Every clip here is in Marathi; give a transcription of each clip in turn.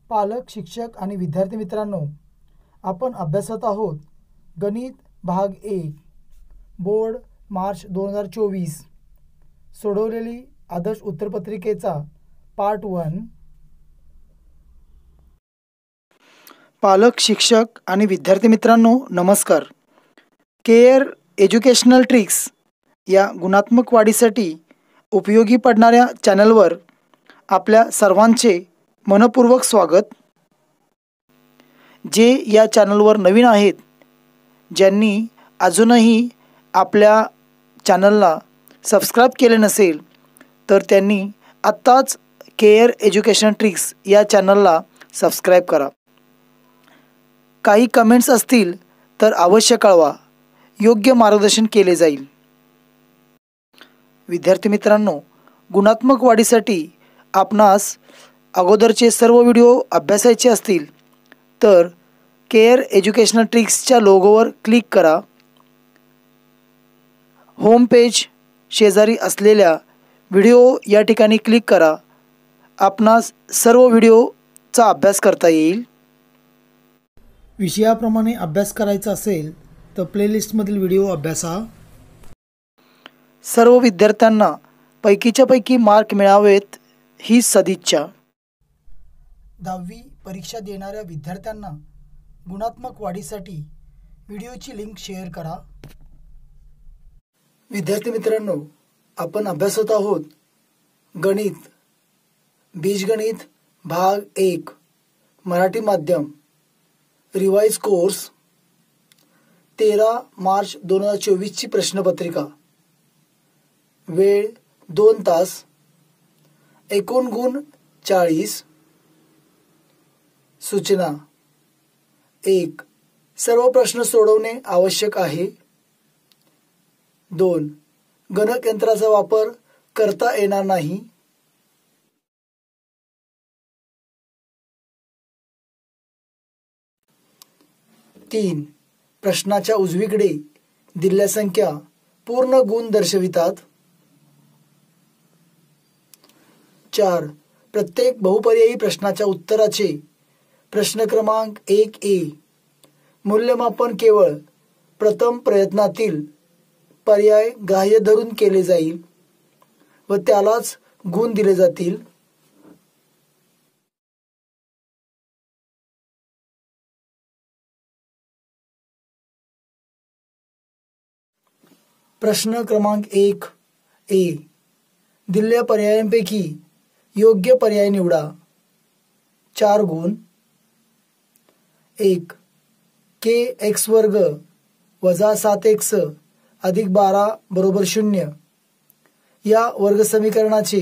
पालक, शिक्षक आणि विद्यार्थी मित्रांनो, आपण अभ्यासत आहोत गणित भाग 1 बोर्ड मार्च 2024 सोडवलेली आदर्श उत्तरपत्रिकेचा पार्ट 1। पालक, शिक्षक आणि विद्यार्थी मित्रांनो नमस्कार। केअर एज्युकेशनल ट्रिक्स या गुणात्मक वाढीसाठी उपयोगी पडणाऱ्या चॅनलवर आपल्या सर्वांचे मनपूर्वक स्वागत। जे या चॅनलवर नवीन आहेत, ज्यांनी अजूनही आपल्या चॅनलला सबस्क्राईब केले नसेल, तर त्यांनी आत्ताच केअर एज्युकेशन ट्रिक्स या चॅनलला सबस्क्राईब करा। काही कमेंट्स असतील तर अवश्य कळवा, योग्य मार्गदर्शन केले जाईल। विद्यार्थी मित्रांनो, गुणात्मक वाढीसाठी आपणास अगोदरचे सर्व व्हिडिओ अभ्यासायचे असतील तर केअर एज्युकेशनल ट्रिक्सच्या लोगोवर क्लिक करा। होम पेज शेजारी असलेल्या व्हिडिओ या ठिकाणी क्लिक करा। आपणास सर्व व्हिडिओचा अभ्यास करता येईल। विषयाप्रमाणे अभ्यास करायचा असेल तर प्लेलिस्टमधील व्हिडिओ अभ्यासा। सर्व विद्यार्थ्यांना पैकीच्या पैकी मार्क मिळावेत ही सदिच्छा। 10वी परीक्षा देणाऱ्या विद्यार्थ्यांना गुणात्मक वाढीसाठी व्हिडिओची लिंक शेअर करा। विद्यार्थी मित्रांनो, आपण अभ्यासत आहोत गणित बीजगणित भाग 1 मराठी माध्यम रिवाइज कोर्स 13 मार्च 2024 ची प्रश्नपत्रिका। वेळ 2 तास, एकूण गुण 40। सूचना 1. सर्व प्रश्न सोडवणे आवश्यक आहे। 2. गणकयंत्राचा वापर करता येणार नाही। 3. प्रश्नाच्या उजवीकडे दिलेल्या संख्या पूर्ण गुण दर्शवितात। 4. प्रत्येक बहुपर्यायी प्रश्नाच्या उत्तराचे प्रश्न क्रमांक 1A मूल्यमापन केवळ प्रथम प्रयत्नातील पर्याय ग्राह्य धरून केले जाईल व त्यालाच गुण दिले जातील। प्रश्न क्रमांक 1A दिलेल्या पर्यायांपैकी योग्य पर्याय निवडा। 4 गुण। 1. kx वर्ग वजा 7x अधिक 12 बरोबर 0 या वर्ग समीकरणाचे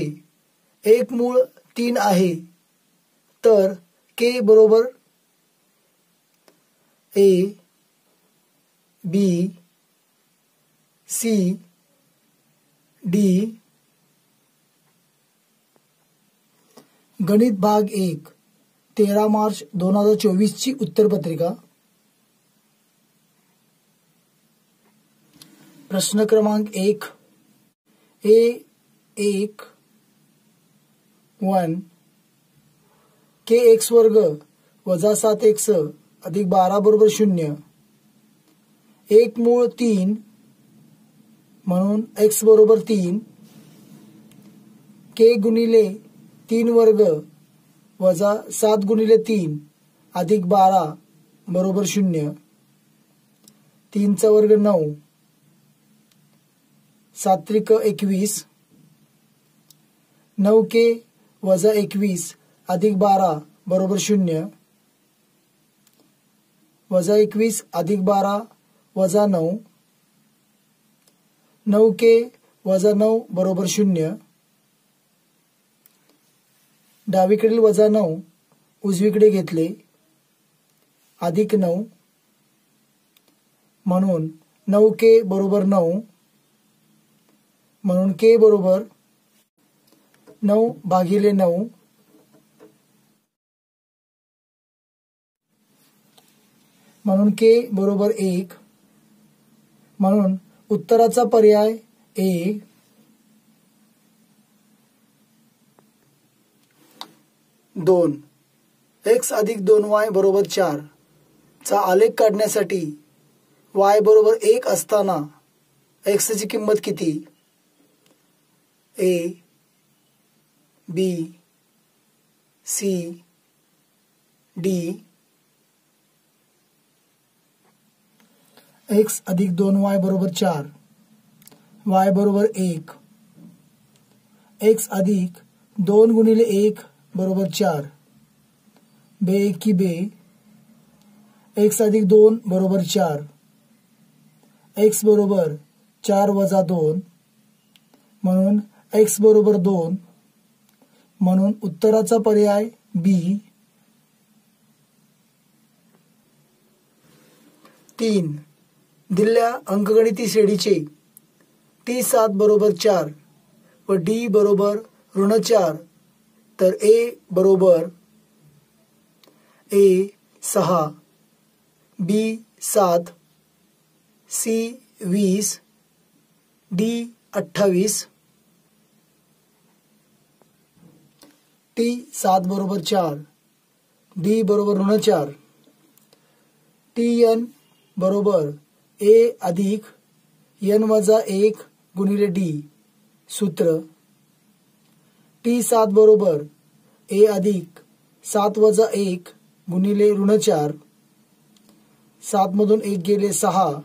एक मूळ 3 आहे, तर k बरोबर a b c d। गणित भाग 1 13 मार्च 2024 ची उत्तरपत्रिका। प्रश्न क्रमांक 1 A1 1 kx वर्ग वजा 7x अधिक 12 बरोबर 0 एक मूळ 3 म्हणून x बरोबर 3 k गुणिले 3 वर्ग वजा 7 गुणिले 3 अधिक 12 बरोबर 0 3 चा वर्ग 9 7 त्रिक 21 9k वजा 21 अधिक 12 बरोबर 0 वजा 21 अधिक 12 वजा 9 9k वजा 9 बरोबर 0। डावीकडील वजा 9 उजवीकडे घेतले अधिक 9 म्हणून 9k बरोबर 9 म्हणून k बरोबर 9 भागिले 9 म्हणून k बरोबर 1 म्हणून उत्तराचा पर्याय A। 2 x अधिक 2y बरोबर 4 चा आलेख काढण्यासाठी y बरोबर 1 असताना x ची किंमत किती? A, B, C, D. x अधिक 2y बरोबर 4, y बरोबर 1, x अधिक 2 गुणिले 1 बरोबर 4, बे एकी बे, x अधिक 2 बरोबर 4, x बरोबर 4 वजा 2, म्हणून x बरोबर 2, म्हणून उत्तराचा पर्याय B. 3. दिलेल्या अंकगणिती श्रेणीचे T7 बरोबर 4 व D बरोबर ऋण 4 तर A बरोबर A 6, B 7, C 20, D 28. T7 बरोबर 4, D बरोबर ऋण 4, TN बरोबर A अधिक N वजा 1 गुणिले D. सूत्र T7 बरोबर A अधिक 7 वजा 1 गुणिले ऋण 4, 7 मधून 1 गेले 6,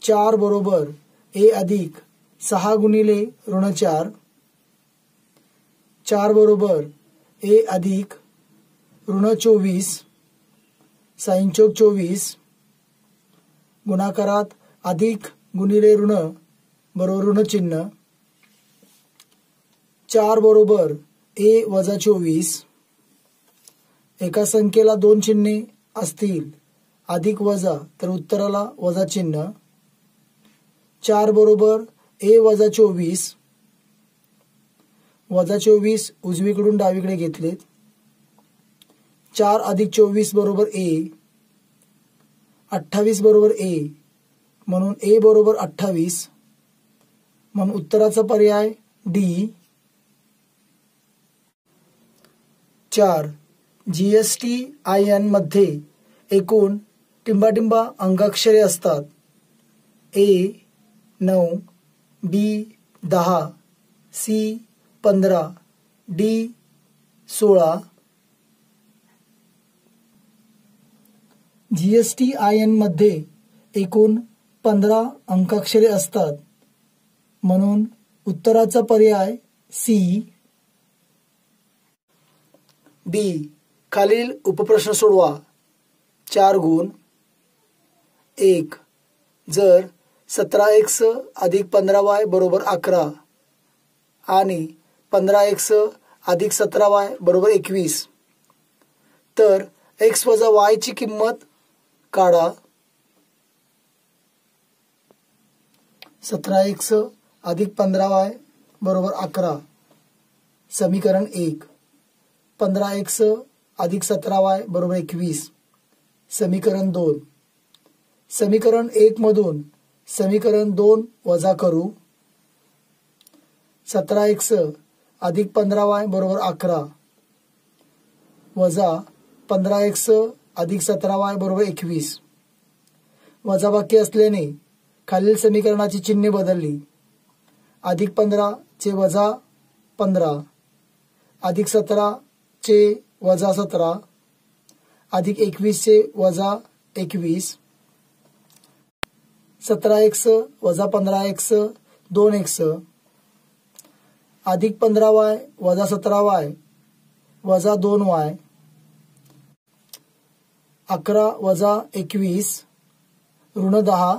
4 बरोबर A अधिक 6 गुणिले ऋण 4, 4 बरोबर A अधिक ऋण 24, साइन चौक 24, गुणाकारात अधिक गुणिले ऋण बरोबर ऋण चिन्ह, 4 बरोबर A वजा 24. एका संख्येला 2 चिन्हे असतील अधिक वजा तर उत्तराला वजा चिन्ह, 4 बरोबर A वजा 24, वजा 24 उजवीकडून डावीकडे घेतलेत, 4 अधिक 24 बरोबर A, 28 बरोबर A, म्हणून A बरोबर 28, म्हणून उत्तराचा पर्याय D. 4. GSTIN मध्ये एकूण टिंबाटिंबा अंकाक्षरे असतात. A 9, B 10, C 15, D 16. GSTIN मध्ये एकूण 15 अंकाक्षरे असतात, म्हणून उत्तराचा पर्याय C. B. खालील उपप्रश्न सोडवा. 4 गुण. 1. जर 17x अधिक 15y बरोबर 11 आणि 15x अधिक 17y बरोबर 21 तर x वजा y ची किंमत काढा. 17x अधिक 15y बरोबर 11 समीकरण 1. 15x अधिक 17y बरोबर 21 समीकरण 2. समीकरण 1 मधून समीकरण 2 वजा करू. 17x अधिक 15y बरोबर 11 वजा 15x अधिक 17y बरोबर 21. वजाबाकी असल्याने खालील समीकरणाची चिन्हे बदलली. अधिक 15 चे वजा 15, अधिक 17 चे वजा 17, अधिक 21 चे वजा 21. 17x वजा 15x 2x, अधिक 15y वजा 17y वजा 2y, 11 वजा 21 ऋण 10,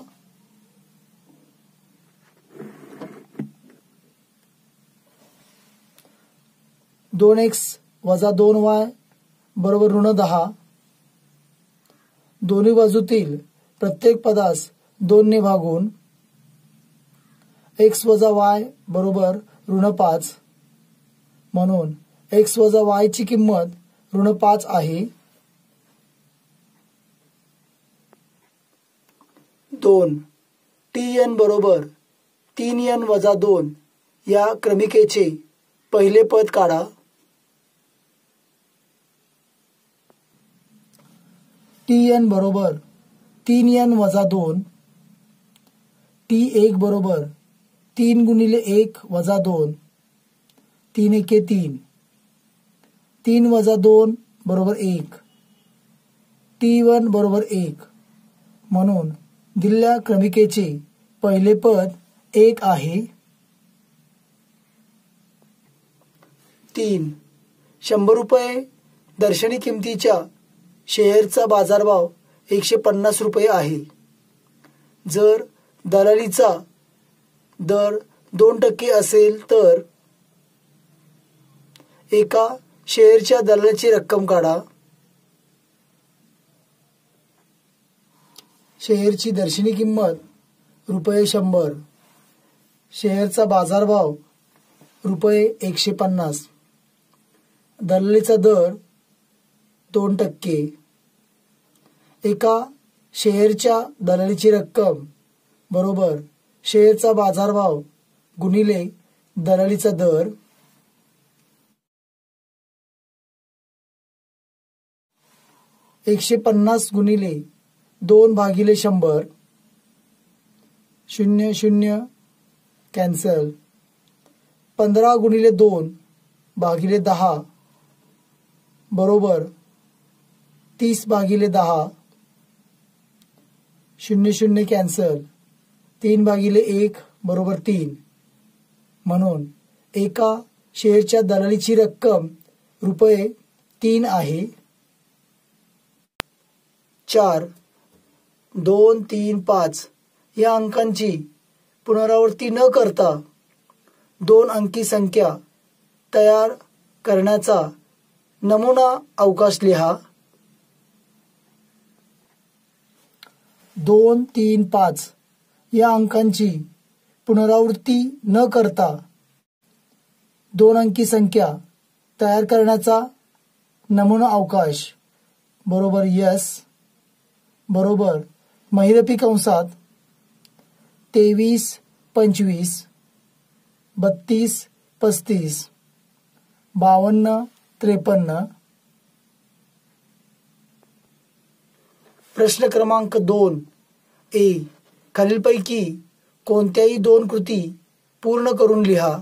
2x वजा 2y बरोबर ऋण 10. दोन्ही बाजूतील प्रत्येक पदास 2 ने भागून x वजा y बरोबर ऋण 5, म्हणून x वजा y ची किंमत ऋण 5 आहे. 2. TN बरोबर 3n वजा 2 या क्रमिकेचे पहिले पद काढा. Tn बरोबर 3n वजा 2, T1 बरोबर 3 गुणिले 1 वजा 2, 3 एके 3, 3 वजा 2 बरोबर 1, T1 बरोबर 1. म्हणून दिलेल्या क्रमिकेचे पहिले पद 1 आहे. 3. 100 रुपये दर्शनी किमतीच्या शेअरचा बाजारभाव 150 रुपये आहे. जर दलालीचा दर 2% असेल तर एका शेअरच्या दलालीची रक्कम काढा. शेअरची दर्शनी किंमत रुपये 100, शेअरचा बाजारभाव रुपये 150, दलालीचा दर 2%, एका शेअरच्या दलालीची रक्कम बरोबर शेअरचा बाजारभाव गुणिले दलालीचा दर. $150 गुणिले 2 भागिले 100, 0 0 कॅन्सल. 15 गुणिले 2 भागिले 10 बरोबर 30 भागिले 10, 0 0 कॅन्सल. 3 भागिले 1 बरोबर 3. म्हणून एका शेअरच्या दलालीची रक्कम रुपये 3 आहे. 4, 2, 3, 5 या अंकांची पुनरावृत्ती न करता 2 अंकी संख्या तयार करण्याचा नमुना अवकाश लिहा. 2, 3, 5 या अंकांची पुनरावृत्ती न करता 2 अंकी संख्या तयार करण्याचा नमुना अवकाश बरोबर यस बरोबर महिरपी कंसात 23, 25, 32, 35, 52, 53. प्रश्न क्रमांक 2 ए. खालीलपैकी कोणत्याही 2 कृती पूर्ण करून लिहा.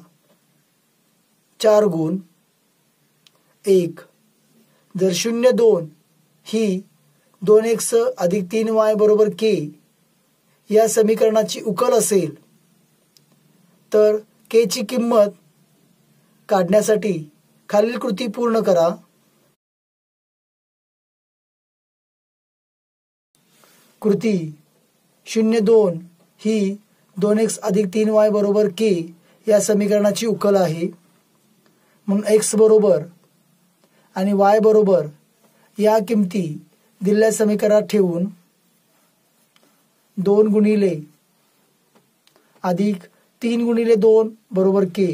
4 गुण. 1. जर 02 ही 2x अधिक 3y बरोबर k या समीकरणाची उकल असेल तर k ची किंमत काढण्यासाठी खालील कृती पूर्ण करा. कृती 02 ही 2x अधिक 3y बरोबर k या समीकरणाची उकल आहे. म्हणून x बरोबर आणि y बरोबर या किमती दिलेल्या समीकरणात ठेवून 2 गुणिले अधिक 3 गुणिले 2 बरोबर k,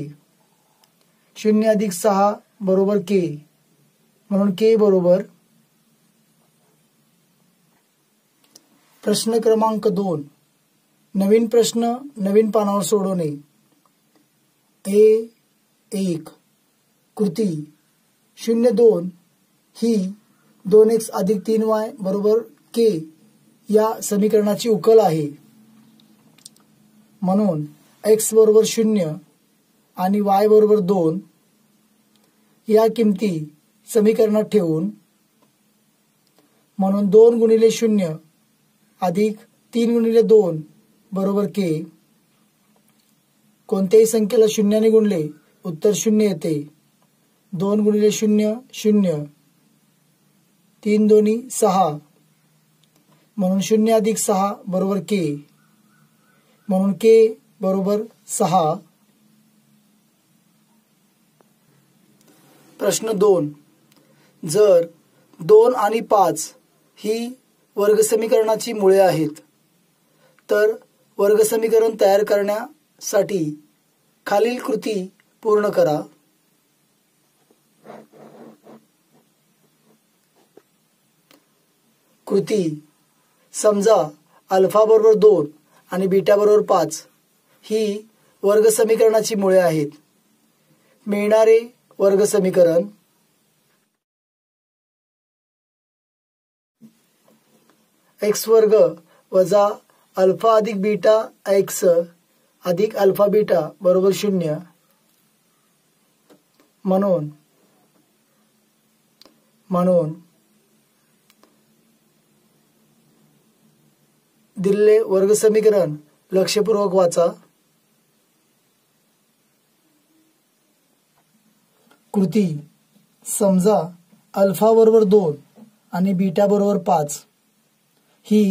0 अधिक 6 बरोबर k, म्हणून k बरोबर. प्रश्न क्रमांक 2 नवीन प्रश्न नवीन पानावर सोडवणे. A1 कृती 02 ही 2x अधिक 3y बरोबर k या समीकरणाची उकल आहे. म्हणून x बरोबर 0 आणि y बरोबर 2 या किमती समीकरणात ठेवून म्हणून 2 गुणिले 0 अधिक 3 गुणिले 2 बरोबर k. कोणत्याही संख्येला 0 ने गुणले उत्तर 0 येते. 2 गुणिले 0 0, 3 दोन्ही 6, म्हणून 0 अधिक 6 बरोबर k, म्हणून k बरोबर 6. प्रश्न 2 जर 2 आणि 5 ही वर्गसमीकरणाची मुळे आहेत तर वर्गसमीकरण तयार करण्यासाठी खालील कृती पूर्ण करा. कृती समजा अल्फा बरोबर 2 आणि बीटा बरोबर 5 ही वर्गसमीकरणाची मुळे आहेत. मिळणारे वर्गसमीकरण एक्स वर्ग वजा अल्फा अधिक बीटा एक्स अधिक अल्फा बीटा बरोबर 0 म्हणून दिलेले वर्ग समीकरण लक्षपूर्वक वाचा. कृती. समजा अल्फा बरोबर 2 आणि बीटा बरोबर 5 ही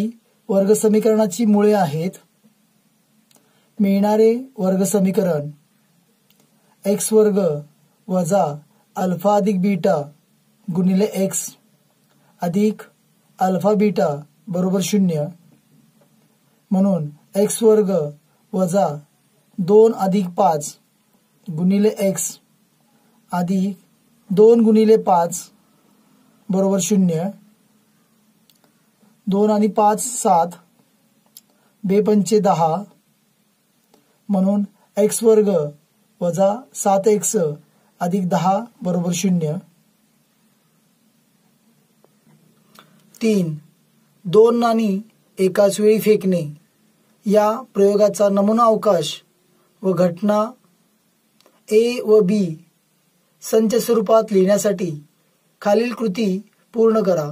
वर्ग समीकरणाची मुळे आहेत. मिळणारे वर्ग समीकरण एक्स वर्ग वजा अल्फा अधिक बीटा गुणिले एक्स अधिक अल्फा बीटा बरोबर 0 म्हणून एक्स वर्ग वजा 2 अधिक 5 गुणिले एक्स अधिक 2 गुणिले 5 बरोबर 0. 2 आणि 5 7 बेपंचे 10 म्हणून एक्स वर्ग वजा 7x अधिक 10 बरोबर 0. 3. 2 नाणी एकाच वेळी फेकणे या प्रयोगाचा नमुना अवकाश व घटना ए व बी संच स्वरूपात लिहिण्यासाठी खालील कृती पूर्ण करा.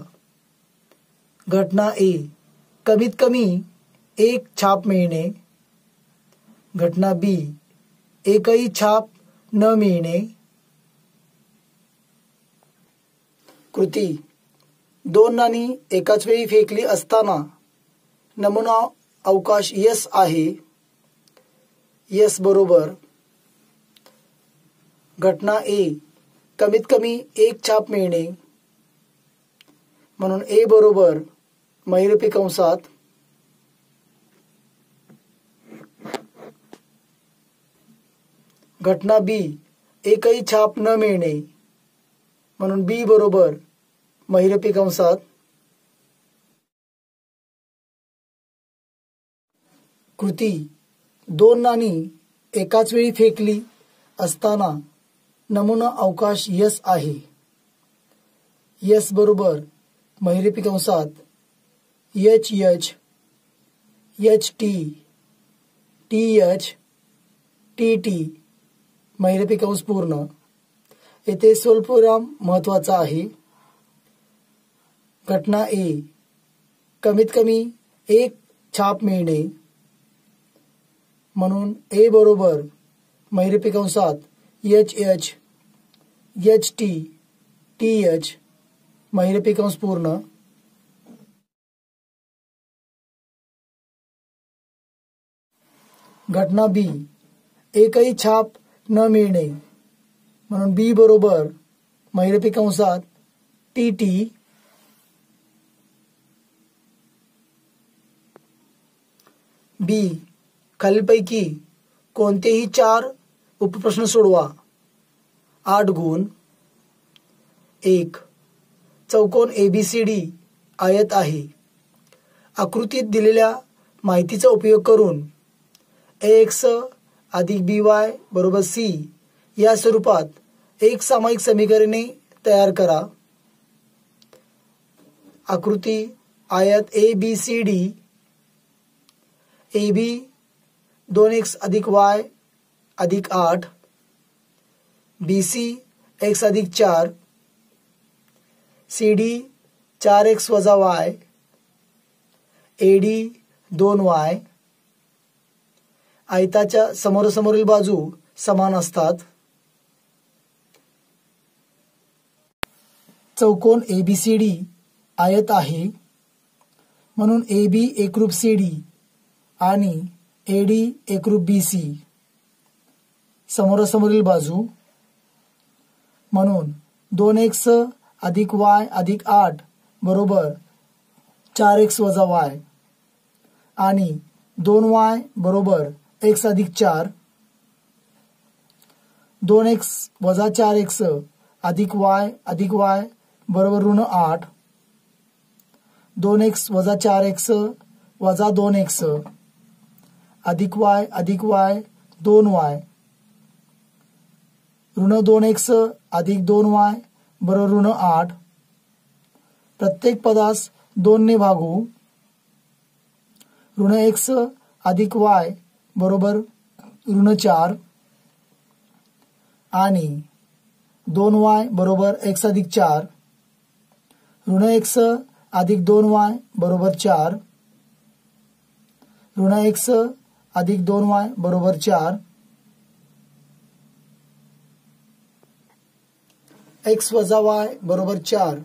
घटना ए. कमीत कमी एक छाप मिळणे. घटना बी. एकही छाप न मिळणे. कृती. 2 नाणी एकाच वेळी फेकली असताना नमुना अवकाश यस आहे. यस बरोबर घटना ए. कमीत कमी एक छाप मिळणे म्हणून ए बरोबर महिरपी कंसात घटना बी. एकही छाप न मिळणे म्हणून बी बरोबर महिरपी कंसात कृती. 2 नाणी एकाच वेळी फेकली असताना नमुना अवकाश यस आहे. यस बरोबर महिरपी कंसात H H H T T H T T महिरपी कंस पूर्ण. येथे स्वल्पविराम महत्वाचा आहे. घटना ए. कमीत कमी एक छाप मिळणे म्हणून ए बरोबर महिरपी कंसात H H H T T H महिरपी कंस पूर्ण. घटना बी. एकही छाप न मिळणे म्हणून बी बरोबर महिरपी कंसात टी टी. बी. खालीलपैकी कोणतेही 4 उपप्रश्न सोडवा. 8 गुण. 1. चौकोन ABCD आयत आहे. आकृतीत दिलेल्या माहितीचा उपयोग करून AX अधिक BY बरोबर C या स्वरूपात एक सामायिक समीकरणे तयार करा. आकृती आयत ABCD. AB 2x अधिक y अधिक 8. BC x अधिक 4. CD 4x वजा y. AD 2y. आयताच्या समोरासमोरील बाजू समान असतात. चौकोन ABCD आयत आहे म्हणून AB एकरूप CD आणि AD एकरूप BC. समोरासमोरील बाजू म्हणून 2x अधिक y अधिक 8 बरोबर 4x वजा y आणि 2y बरोबर x अधिक 4. 2x वजा 4x अधिक y बरोबर ऋण 8. 2x वजा 4x वजा 2x अधिक y 2y ऋण 2x अधिक 2y बरोबर ऋण 8. प्रत्येक पदास 2 ने भागू. ऋण x अधिक y बरोबर ऋण 4 आणि 2y बरोबर x अधिक 4, ऋण x अधिक 2y बरोबर 4, ऋण x अधिक 2y बरोबर 4, x वजा y बरोबर 4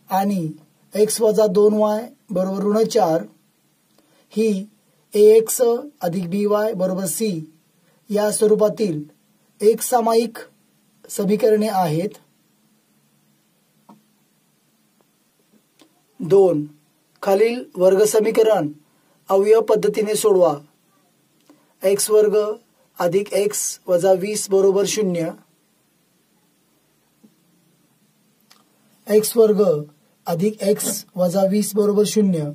आणि x वजा 2y बरोबर ऋण 4 ही ax अधिक by बरोबर c या स्वरूपातील एक सामायिक समीकरणे आहेत. 2. खालील वर्ग समीकरण अवयव पद्धतीने सोडवा. x वर्ग अधिक x वजा 20 बरोबर 0, x वर्ग अधिक x वजा 20 बरोबर 0,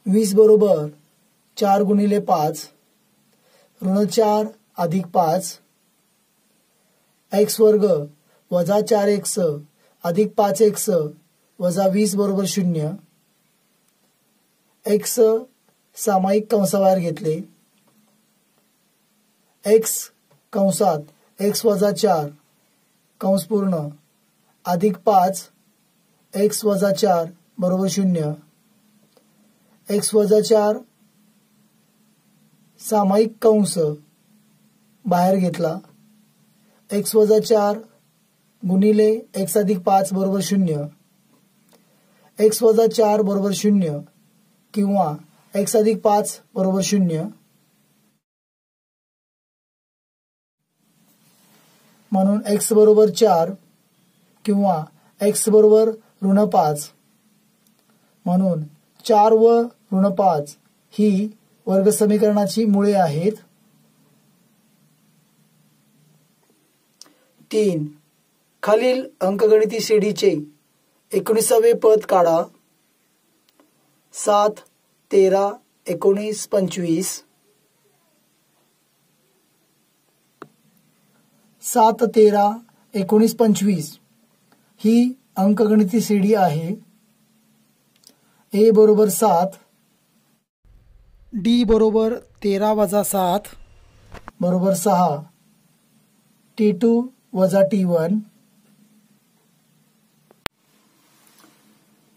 20 बरोबर 4 गुणिले 5, ऋण 4 अधिक 5, x वर्ग वजा 4x अधिक 5x वजा 20 बरोबर 0, x सामायिक कंसाबाहेर घेतले, x कंसात x वजा 4 कंस पूर्ण अधिक 5 x वजा 4 बरोबर 0, x वजा 4 सामायिक कंस बाहेर घेतला, x वजा 4 गुणिले x अधिक 5 बरोबर 0, x वजा 4 बरोबर 0 किंवा x अधिक 5 बरोबर 0. म्हणून x बरोबर 4 किंवा x बरोबर ऋण 5. म्हणून 4 व ऋण 5 ही वर्ग समीकरणाची मुळे आहेत. 3. खालील अंकगणिती श्रेणीचे 19वे पद काढा. 7, 13, 19, 25. 7, 13, 19, 25 ही अंकगणिती श्रेणी आहे. a बरोबर 7, d बरोबर 13 वजा 7 बरोबर 6, t2 वजा t1,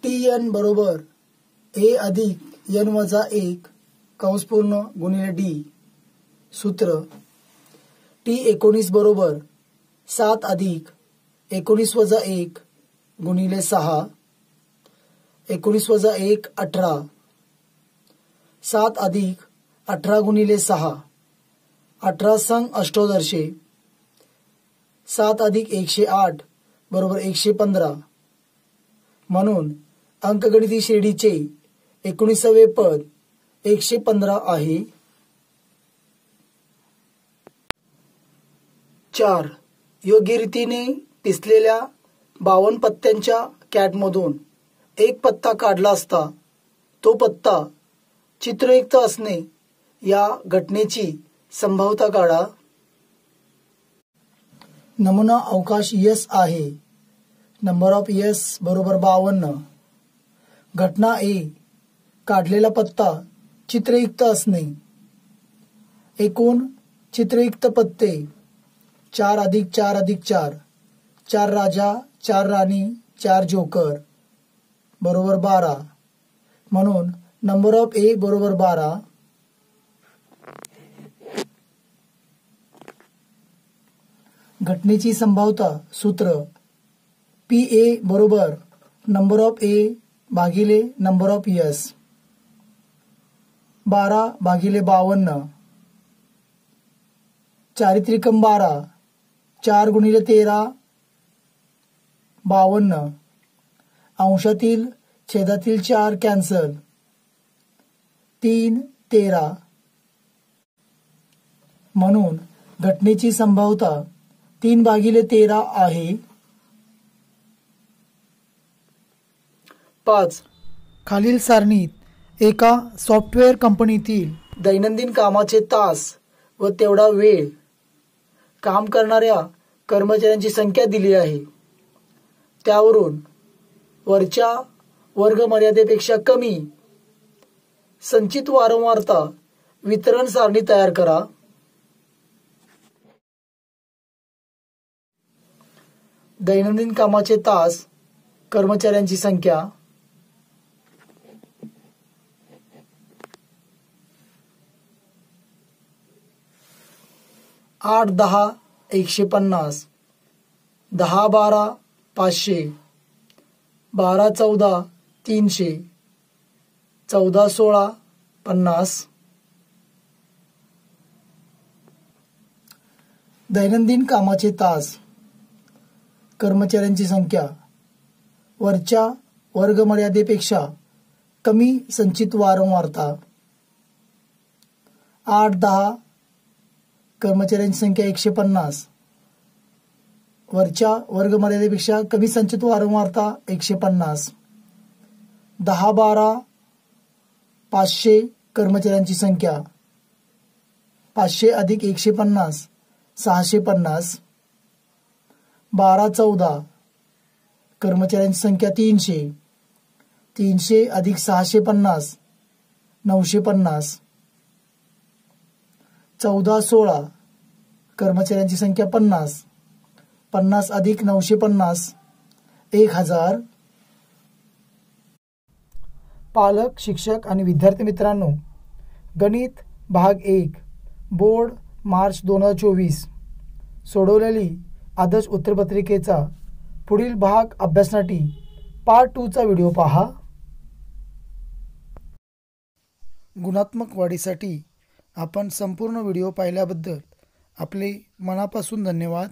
tn बरोबर a अधिक n वजा 1 कंस पूर्ण गुणिले d. सूत्र t19 बरोबर 7 अधिक 19 वजा 1 गुणिले 6, 19 वजा 1 18, 7 अधिक 18 गुणिले 6 18 संग अष्टोदर्शे, 7 अधिक 108 बरोबर 115. म्हणून अंकगणिती श्रेणीचे 19वे पद 115 आहे. 4. योग्य रीतीने पिसलेल्या 52 पत्त्यांच्या कॅटमधून एक पत्ता काढला असता तो पत्ता चित्रयुक्त असणे या घटनेची संभाव्यता काढा. नमुना अवकाश S आहे. नंबर ऑफ S बरोबर 52. घटना A काढलेला पत्ता चित्रयुक्त असणे. एकूण चित्रयुक्त पत्ते 4 अधिक 4 अधिक 4, 4 राजा 4 राणी 4 जोकर बरोबर 12. म्हणून नंबर ऑफ A बरोबर 12. घटनेची संभाव्यता सूत्र PA बरोबर नंबर ऑफ A भागिले नंबर ऑफ S. 12 भागिले 52, चारित्रिकम 12, 4 गुणिले 13 52, अंशातील छेदातील 4 कॅन्सल, 3 13. म्हणून घटनेची संभाव्यता 3 भागिले 13 आहे. 5. खालील सारणीत एका सॉफ्टवेअर कंपनीतील दैनंदिन कामाचे तास व तेवढा वेळ, काम करणाऱ्या कर्मचाऱ्यांची संख्या दिली आहे. त्यावरून वरच्या वर्ग मर्यादेपेक्षा कमी संचित वारंवारता वितरण सारणी तयार करा. दैनंदिन कामाचे तास, कर्मचाऱ्यांची संख्या, आठ 10 150, 10 12 500, 12 14 300, 14 16 50. दैनंदिन कामाचे तास, कर्मचाऱ्यांची संख्या, वरच्या वर्गमर्यादेपेक्षा कमी संचित वारंवारता. 8 10, कर्मचाऱ्यांची संख्या 150, वरच्या वर्गमर्यादेपेक्षा कमी संचित वारंवारता 150. 10 12 500, कर्मचाऱ्यांची संख्या, 500 अधिक 150 650. 12 14, कर्मचाऱ्यांची संख्या 300, 300 अधिक 650 950. 14 16, कर्मचाऱ्यांची संख्या 50, 50 अधिक 950 1000. पालक, शिक्षक आणि विद्यार्थी मित्रांनो, गणित भाग 1 बोर्ड मार्च 2024 सोडवलेली आदर्श उत्तरपत्रिकेचा पुढील भाग अभ्याससाठी पार्ट 2 चा व्हिडिओ पहा. गुणात्मक वाढीसाठी आपण संपूर्ण व्हिडिओ पाहिल्याबद्दल आपले मनापासून धन्यवाद.